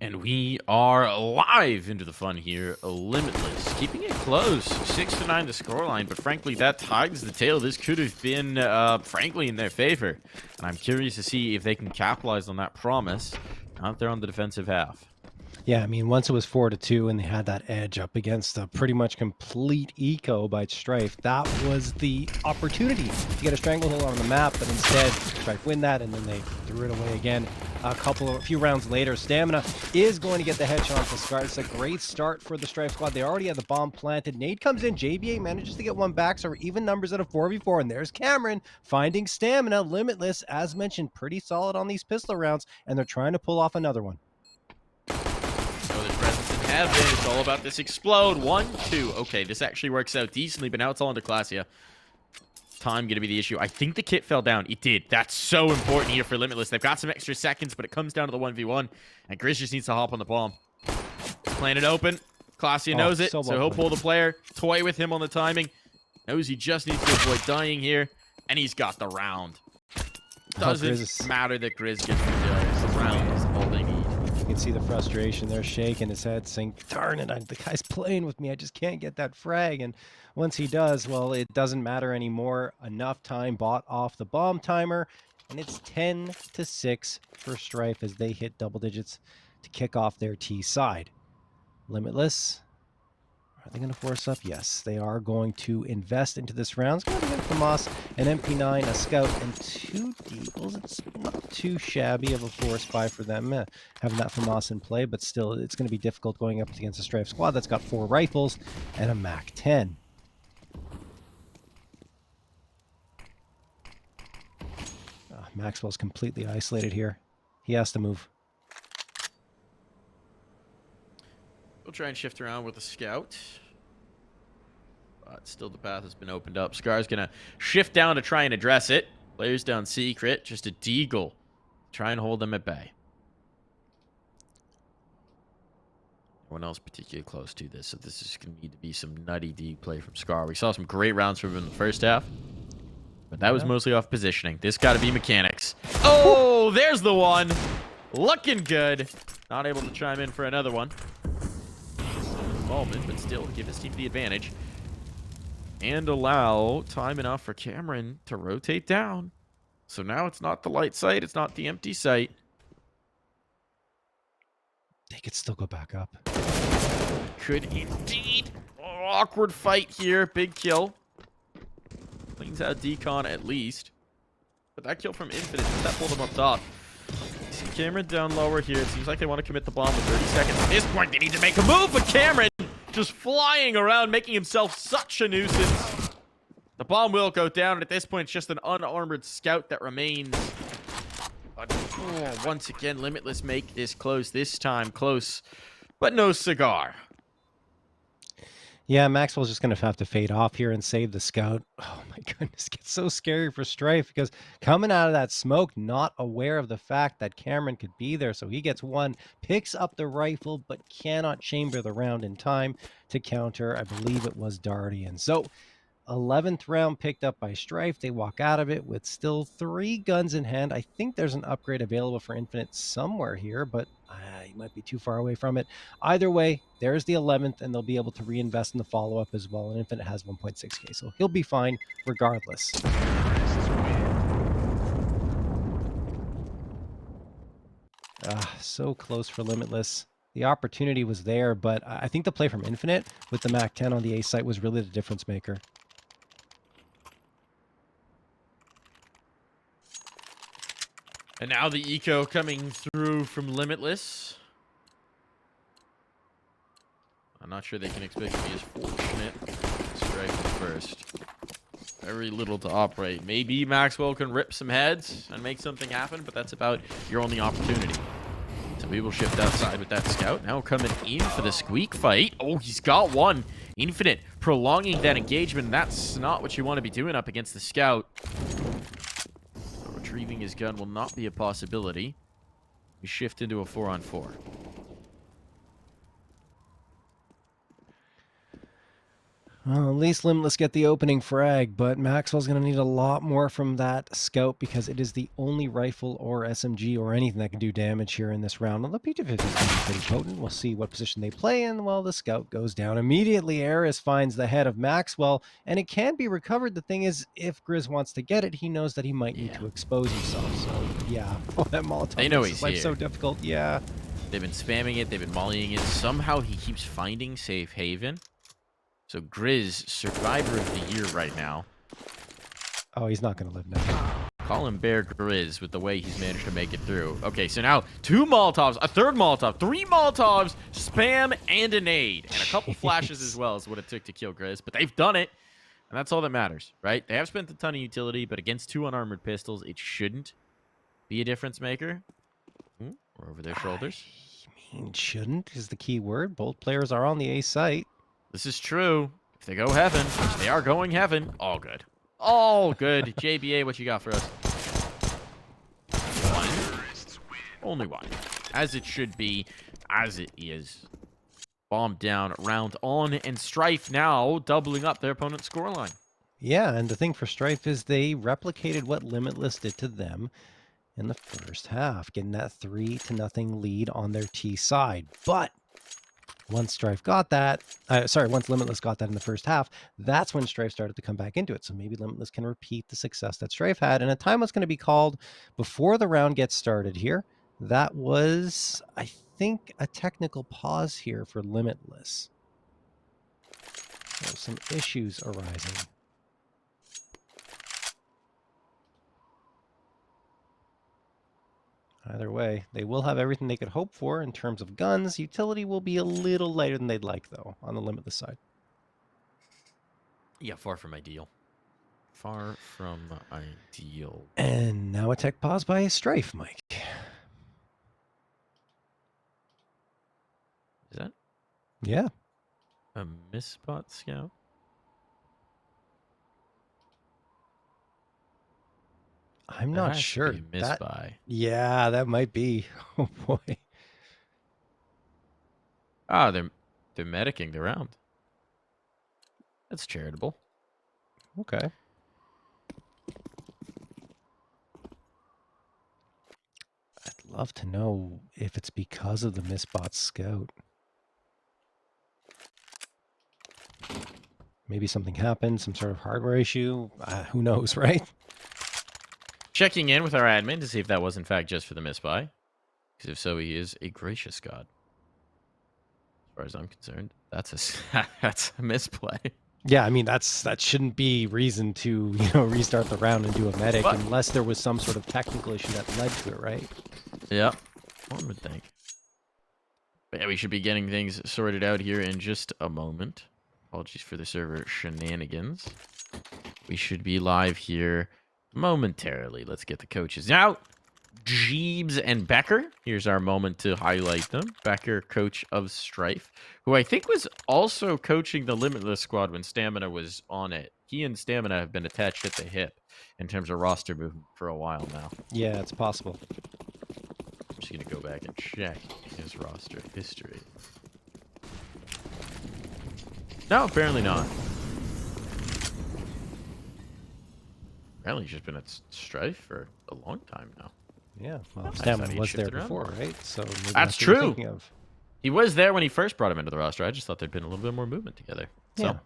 S1: And we are live into the fun here. Limitless, keeping it close, 6-9 the scoreline, but frankly, that ties the tail. This could have been, frankly, in their favor. And I'm curious to see if they can capitalize on that promise out there on the defensive half.
S2: Yeah, I mean, once it was 4-2 and they had that edge up against a pretty much complete eco by Strife, that was the opportunity to get a stranglehold on the map, but instead, Strife win that, and then they threw it away again. A few rounds later, Stamina is going to get the headshot to Scar. It's a great start for the Strife squad. They already had the bomb planted. Nade comes in, JBA manages to get one back, so we're even numbers at a 4v4, and there's Cameron finding Stamina. Limitless, as mentioned, pretty solid on these pistol rounds, and they're trying to pull off another one.
S1: There's presence in heaven. It's all about this explode. 1-2. Okay, this actually works out decently, but now it's all into CLASIA. Time gonna be the issue. I think the kit fell down. It did. That's so important here for Limitless. They've got some extra seconds, but it comes down to the 1v1, and Grizz just needs to hop on the bomb. Playing it open. CLASIA knows it, so he'll pull the player, toy with him on the timing. Knows he just needs to avoid dying here, and he's got the round. Doesn't matter that Grizz gets the kill. The round is all they need.
S2: You can see the frustration. They're shaking his head, saying, darn it, the guy's playing with me. I just can't get that frag. And once he does, well, it doesn't matter anymore. Enough time bought off the bomb timer. And it's 10-6 for Strife as they hit double digits to kick off their T side. Limitless. Are they going to force up? Yes, they are going to invest into this round. It's going to get FAMAS, an MP9, a Scout, and 2 Deagles. It's not too shabby of a force buy for them, having that FAMAS in play, but still, it's going to be difficult going up against a Strife squad that's got 4 rifles and a MAC-10. Maxwell's completely isolated here. He has to move.
S1: We'll try and shift around with the Scout. But still the path has been opened up. Scar's going to shift down to try and address it. Players down secret. Just a Deagle. Try and hold them at bay. No one else particularly close to this, so this is going to need to be some nutty D play from Scar. We saw some great rounds from him in the first half, but that was mostly off positioning. This got to be mechanics. Oh, there's the one. Looking good. Not able to chime in for another one. Involvement, but still give his team the advantage. And allow time enough for Cameron to rotate down. So now it's not the light site, it's not the empty site.
S2: They could still go back up.
S1: Could indeed. Oh, awkward fight here. Big kill. Cleans out Decon at least. But that kill from Infinite, that pulled him up top. See Cameron down lower here. It seems like they want to commit the bomb with 30 seconds. At this point, they need to make a move, but Cameron just flying around, making himself such a nuisance. The bomb will go down, and at this point, it's just an unarmored Scout that remains. But once again, Limitless make this close. This time close, but no cigar.
S2: Yeah, Maxwell's just going to have to fade off here and save the Scout. Oh my goodness, it gets so scary for Strife because coming out of that smoke, not aware of the fact that Cameron could be there. So he gets one, picks up the rifle, but cannot chamber the round in time to counter. I believe it was Dardian. So 11th round picked up by Strife. They walk out of it with still 3 guns in hand. I think there's an upgrade available for Infinite somewhere here, but you might be too far away from it. Either way, there's the 11th, and they'll be able to reinvest in the follow-up as well. And Infinite has 1.6k, so he'll be fine regardless. So close for Limitless. The opportunity was there, but I think the play from Infinite with the MAC-10 on the A site was really the difference maker.
S1: And now the eco coming through from Limitless. I'm not sure they can expect to be as fortunate. Strike first. Very little to operate. Maybe Maxwell can rip some heads and make something happen, but that's about your only opportunity. So we will shift outside with that Scout. Now coming in for the squeak fight. Oh, he's got one. Infinite prolonging that engagement. That's not what you want to be doing up against the Scout. So retrieving his gun will not be a possibility. We shift into a 4-on-4.
S2: Well, at least Limitless get the opening frag, but Maxwell's going to need a lot more from that scout because it is the only rifle or SMG or anything that can do damage here in this round. Well, the P250 is going to be pretty potent. We'll see what position they play in. Well, the scout goes down immediately. Eris finds the head of Maxwell, and it can be recovered. The thing is, if Grizz wants to get it, he knows that he might need to expose himself. So, yeah. Oh, that Molotov
S1: They know
S2: makes
S1: he's
S2: his life
S1: here.
S2: so difficult. Yeah.
S1: They've been spamming it. They've been mollying it. Somehow he keeps finding safe haven. So Grizz, Survivor of the Year right now.
S2: Oh, he's not going to live now.
S1: Call him Bear Grizz with the way he's managed to make it through. Okay, so now 2 Molotovs, a 3rd Molotov, 3 Molotovs, spam, and a nade. And a couple flashes as well is what it took to kill Grizz. But they've done it, and that's all that matters, right? They have spent a ton of utility, but against 2 unarmored pistols, it shouldn't be a difference maker. Or over their shoulders.
S2: I mean, shouldn't is the key word. Both players are on the A site.
S1: This is true. If they go heaven, which they are going heaven, all good. All good. JBA, what you got for us? 1. Only 1. As it should be, as it is. Bomb down, round on, and Strife now doubling up their opponent's scoreline.
S2: Yeah, and the thing for Strife is they replicated what Limitless did to them in the first half, getting that 3-0 lead on their T side. But once Strife got that, once Limitless got that in the first half, that's when Strife started to come back into it. So maybe Limitless can repeat the success that Strife had. And a time was going to be called before the round gets started here. That was, I think, a technical pause here for Limitless. There's some issues arising. Either way, they will have everything they could hope for in terms of guns. Utility will be a little lighter than they'd like, though, on the Limitless side.
S1: Yeah, far from ideal. Far from ideal.
S2: And now a tech pause by Strife, Mike.
S1: Is that
S2: Yeah.
S1: a misspot scout?
S2: I'm not sure.
S1: Misbuy.
S2: Yeah, that might be. Oh, boy.
S1: Ah, they're medicing the round. That's charitable.
S2: Okay. I'd love to know if it's because of the misbot scout. Maybe something happened, some sort of hardware issue. Who knows, right?
S1: Checking in with our admin to see if that was in fact just for the misbuy. Because if so, he is a gracious god. As far as I'm concerned, that's a misplay.
S2: Yeah, I mean that shouldn't be reason to restart the round and do a medic unless there was some sort of technical issue that led to it, right?
S1: Yep, one would think. But yeah, we should be getting things sorted out here in just a moment. Apologies for the server shenanigans. We should be live here momentarily. Let's get the coaches out. Jeebs and Becker. Here's our moment to highlight them. Becker, coach of Strife, who I think was also coaching the Limitless squad when Stamina was on it. He and Stamina have been attached at the hip in terms of roster movement for a while now.
S2: Yeah, it's possible.
S1: I'm just going to go back and check his roster history. No, apparently not. Apparently he's just been at Strife for a long time now.
S2: Yeah, well,
S1: I thought
S2: Stamina
S1: he'd
S2: was there
S1: shifted around
S2: before,
S1: more.
S2: right? So maybe
S1: That's
S2: what you're
S1: true.
S2: thinking of.
S1: He was there when he first brought him into the roster. I just thought there'd been a little bit more movement together. So,
S2: Yeah.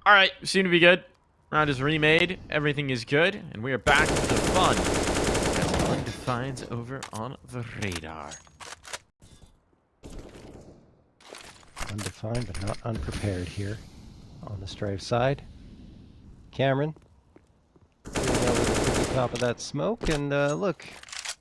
S1: all right, seem to be good. Round is remade. Everything is good, and we are back to the fun. As Undefined's over on the radar.
S2: Undefined, but not unprepared here on the Strife side. Cameron, getting over to the top of that smoke, and look,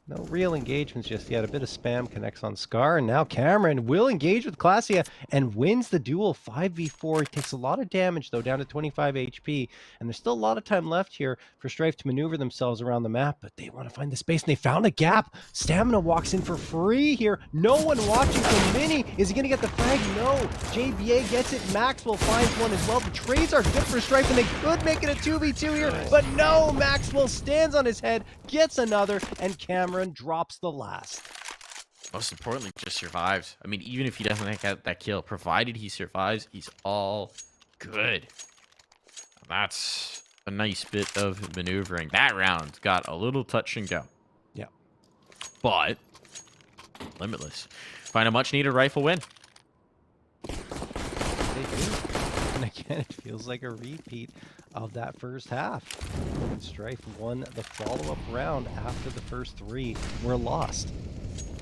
S2: no real engagements just yet. A bit of spam connects on Scar, and now Cameron will engage with CLASIA and wins the duel 5v4. He takes a lot of damage, though, down to 25 HP, and there's still a lot of time left here for Strife to maneuver themselves around the map, but they want to find the space, and they found a gap. Stamina walks in for free here. No one watching from Mini. Is he going to get the frag? No. JBA gets it. Maxwell finds one as well. The trades are good for Strife, and they could make it a 2v2 here, but no. Maxwell stands on his head, gets another, and Cameron drops the last.
S1: Most importantly, just survives. I mean, even if he doesn't get that kill, provided he survives, he's all good. That's a nice bit of maneuvering. That round got a little touch and go.
S2: Yeah.
S1: But Limitless find a much needed rifle win.
S2: They do. And again, it feels like a repeat of that first half. And Strife won the follow-up round after the first 3 were lost.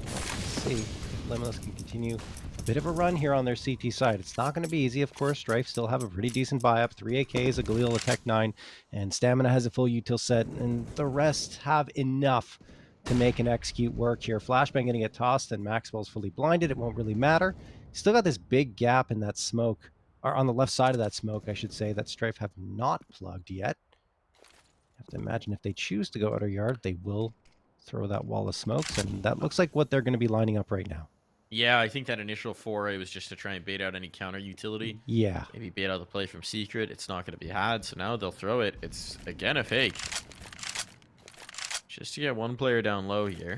S2: Let's see if Limitless can continue a bit of a run here on their CT side. It's not going to be easy, of course. Strife still have a pretty decent buy-up. 3 AKs, a Galil, a Tech 9, and Stamina has a full util set, and the rest have enough to make an execute work here. Flashbang going to get tossed, and Maxwell's fully blinded. It won't really matter. Still got this big gap in that smoke, or on the left side of that smoke, I should say, that Strife have not plugged yet. Have to imagine if they choose to go outer yard, they will throw that wall of smokes, and that looks like what they're going to be lining up right now.
S1: Yeah, I think that initial foray was just to try and bait out any counter utility.
S2: Yeah.
S1: Maybe bait out the play from Secret. It's not going to be had, so now they'll throw it. It's, again, a fake. Just to get one player down low here.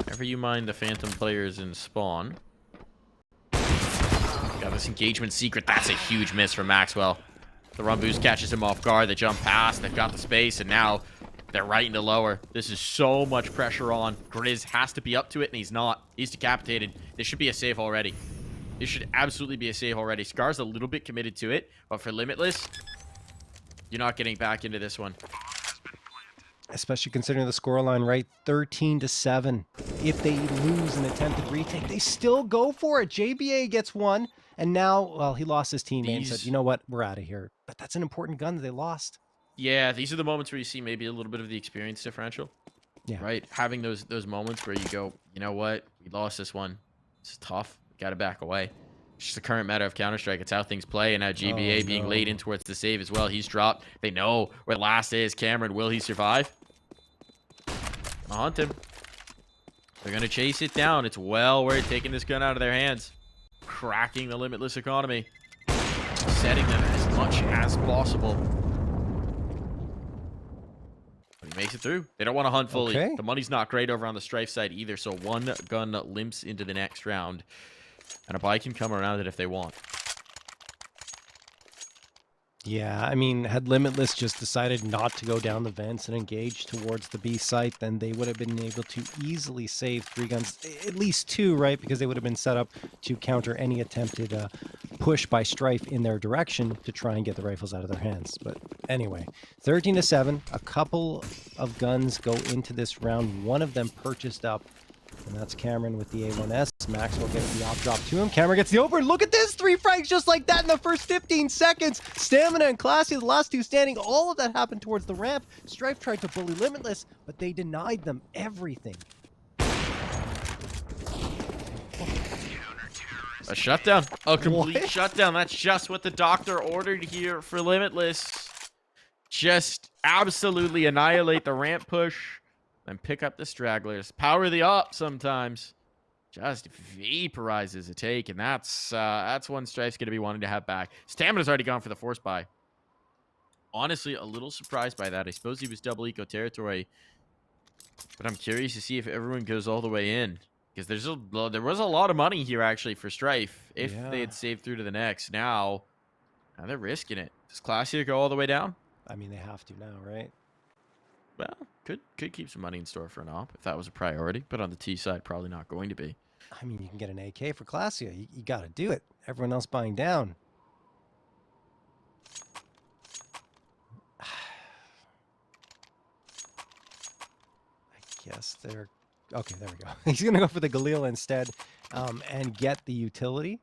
S1: Never you mind the phantom players in spawn. Got this engagement Secret. That's a huge miss from Maxwell. The run boost catches him off guard. They jump past. They've got the space, and now they're right into lower. This is so much pressure on. Grizz has to be up to it, and he's not. He's decapitated. This should be a save already. This should absolutely be a save already. Scar's a little bit committed to it, but for Limitless, you're not getting back into this one.
S2: Especially considering the scoreline, right? 13-7. If they lose an attempted retake, they still go for it. JBa gets one, and now, well, he lost his teammate and said, you know what, we're out of here. But that's an important gun that they lost.
S1: Yeah, these are the moments where you see maybe a little bit of the experience differential.
S2: Yeah.
S1: Right? Having those moments where you go, you know what, we lost this one. It's tough. Got to back away. It's just the current meta of Counter-Strike. It's how things play, and now GBA being laid in towards the save as well. He's dropped. They know where the last day is. Cameron, will he survive? Gonna hunt him. They're going to chase it down. It's well worth taking this gun out of their hands. Cracking the Limitless economy. Setting them as much as possible. But he makes it through. They don't want to hunt fully.
S2: Okay.
S1: The money's not great over on the Strife side either, so one gun limps into the next round. And a buy can come around it if they want.
S2: Yeah, I mean, had Limitless just decided not to go down the vents and engage towards the B site, then they would have been able to easily save 3 guns, at least 2, right? Because they would have been set up to counter any attempted push by Strife in their direction to try and get the rifles out of their hands. But anyway, 13-7, a couple of guns go into this round, one of them purchased up. And that's Cameron with the A1S. Maxwell gets the op drop to him. Cameron gets the over. Look at this! 3 frags just like that in the first 15 seconds. Stamina and CLASIA, the last 2 standing. All of that happened towards the ramp. Strife tried to bully Limitless, but they denied them everything.
S1: A shutdown. A complete shutdown. That's just what the doctor ordered here for Limitless. Just absolutely annihilate the ramp push. Then pick up the stragglers. Power the up sometimes. Just vaporizes a take, and that's one Strife's going to be wanting to have back. Stamina's already gone for the force buy. Honestly, a little surprised by that. I suppose he was double eco territory, but I'm curious to see if everyone goes all the way in, because there was a lot of money here actually for Strife if they had saved through to the next. Now they're risking it. Does CLASIA go all the way down?
S2: I mean, they have to now, right?
S1: Well, could keep some money in store for an op if that was a priority, but on the T side, probably not going to be.
S2: I mean, you can get an AK for CLASIA. You got to do it. Everyone else buying down. I guess they're... Okay, there we go. He's going to go for the Galil instead and get the utility.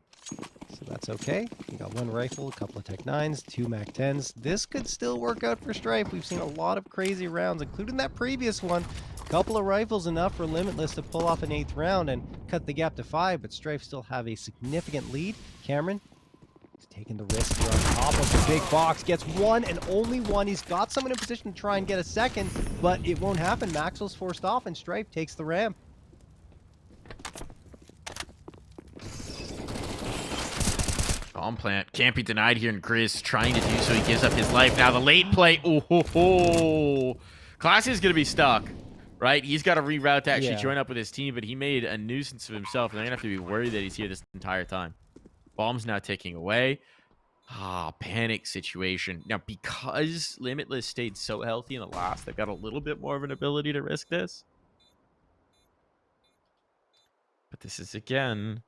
S2: So that's okay. You got 1 rifle, a couple of Tech 9s, 2 Mac 10s. This could still work out for Strife. We've seen a lot of crazy rounds, including that previous one. A couple of rifles enough for Limitless to pull off an 8th round and cut the gap to 5, but Strife still have a significant lead. Cameron is taking the risk here on top of the big box. Gets 1 and only 1. He's got someone in position to try and get a second, but it won't happen. Maxwell's forced off and Strife takes the ramp.
S1: Bomb plant can't be denied here, and Grizz trying to do so. He gives up his life. Now the late play. Oh, CLASIA is going to be stuck. right? He's got to reroute to actually
S2: Yeah.
S1: join up with his team, but he made a nuisance of himself, and they're going to have to be worried that he's here this entire time. Bomb's now ticking away. Panic situation. Now, because Limitless stayed so healthy in the last, they've got a little bit more of an ability to risk this. But this is, again,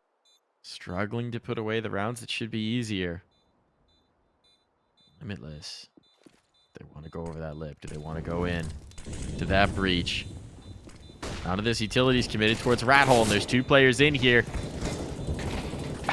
S1: struggling to put away the rounds that should be easier. Limitless. They want to go over that lip. Do they want to go in to that breach? Out of this, Utility's committed towards Rat Hole, and there's 2 players in here.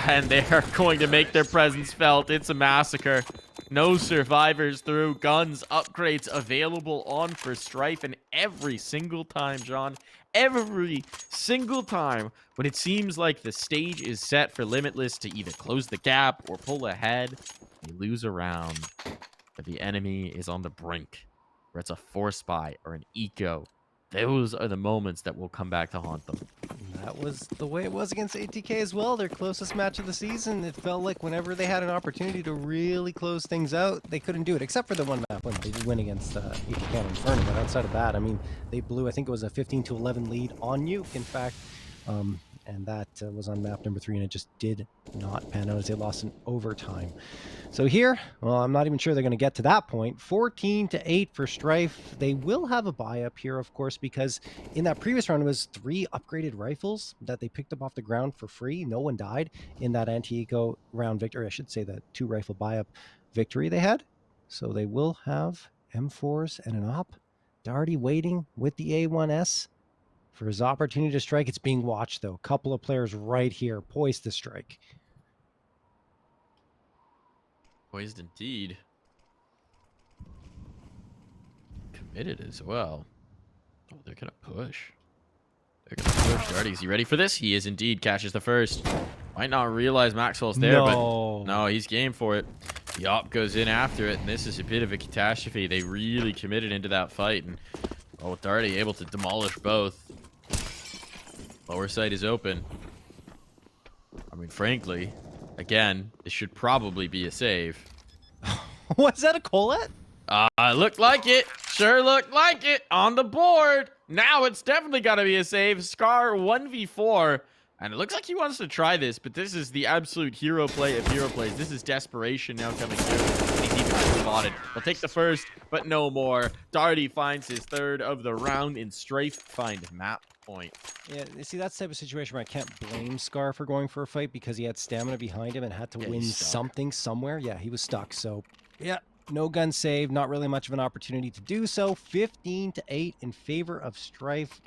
S1: And they are going to make their presence felt. It's a massacre. No survivors through. Guns, upgrades available on for Strife. And every single time, John, every single time when it seems like the stage is set for Limitless to either close the gap or pull ahead, they lose a round. But the enemy is on the brink, where it's a force buy or an eco. Those are the moments that will come back to haunt them.
S2: That was the way it was against ATK as well. Their closest match of the season. It felt like whenever they had an opportunity to really close things out, they couldn't do it, except for the one map when they did win against ATK and Inferno. But outside of that, I mean, they blew, I think it was a 15-11 lead on Nuke, in fact. And that was on map number 3, and it just did not pan out as they lost in overtime. So here, well, I'm not even sure they're going to get to that point. 14-8 for Strife. They will have a buy up here, of course, because in that previous round, it was 3 upgraded rifles that they picked up off the ground for free. No one died in that anti-eco round victory. I should say that 2 rifle buy up victory they had. So they will have M4s and an op. Darty waiting with the A1S for his opportunity to strike. It's being watched, though. A couple of players right here poised to strike.
S1: Poised indeed. Committed as well. Oh, they're going to push. They're going to push. Darty, is he ready for this? He is indeed. Catches the first. Might not realize Maxwell's there, but no, he's game for it. The op goes in after it, and this is a bit of a catastrophe. They really committed into that fight, and Darty able to demolish both. Lower sight is open. I mean, frankly, again, this should probably be a save.
S2: Was that a Colette?
S1: Looked like it. Sure looked like it on the board. Now it's definitely got to be a save. Scar 1v4. And it looks like he wants to try this, but this is the absolute hero play of hero plays. This is desperation now coming through. And he's even spotted. He'll take the first, but no more. Darty finds his 3rd of the round, and Strife find map point.
S2: Yeah, you see, that's the type of situation where I can't blame Scar for going for a fight because he had stamina behind him and had to win something somewhere. Yeah, he was stuck. So, yeah, no gun save. Not really much of an opportunity to do so. 15-8 in favor of Strife.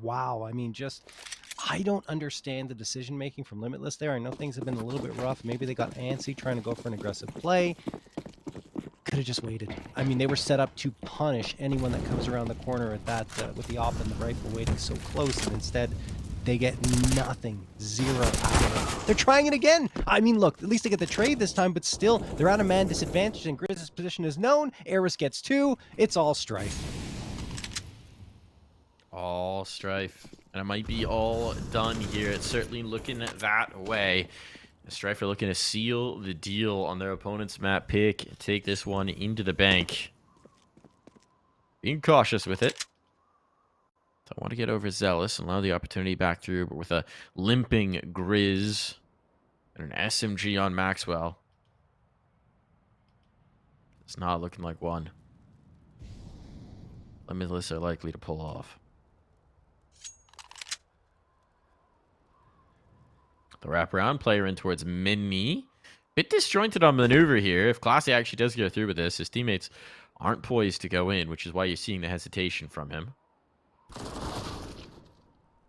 S2: Wow. I mean, I don't understand the decision-making from Limitless there. I know things have been a little bit rough. Maybe they got antsy trying to go for an aggressive play. Could have just waited. I mean, they were set up to punish anyone that comes around the corner at that with the op and the rifle waiting so close, and instead they get nothing. 0 out of it. They're trying it again. I mean, look, at least they get the trade this time, but still, they're at a man disadvantage, and Grizz's position is known. Eris gets 2. It's all Strife.
S1: All Strife. And it might be all done here. It's certainly looking that way. The Strife are looking to seal the deal on their opponent's map pick. Take this one into the bank. Being cautious with it. Don't want to get overzealous and allow the opportunity back through. But with a limping Grizz and an SMG on Maxwell, it's not looking like one. Limitless are likely to pull off. The wraparound player in towards Mini. Bit disjointed on maneuver here. If CLASIA actually does go through with this, his teammates aren't poised to go in, which is why you're seeing the hesitation from him.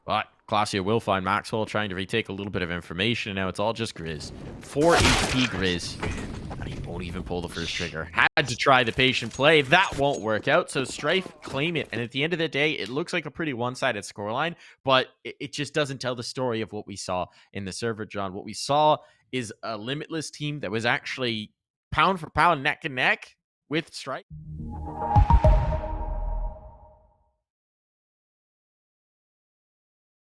S1: But CLASIA will find Maxwell trying to retake a little bit of information, and now it's all just Grizz. 4 HP Grizz. And he won't even pull the first trigger. Had to try the patient play. That won't work out, so Strife claim it. And at the end of the day, it looks like a pretty one-sided scoreline, but it just doesn't tell the story of what we saw in the server, John. What we saw is a Limitless team that was actually pound for pound, neck and neck with Strife.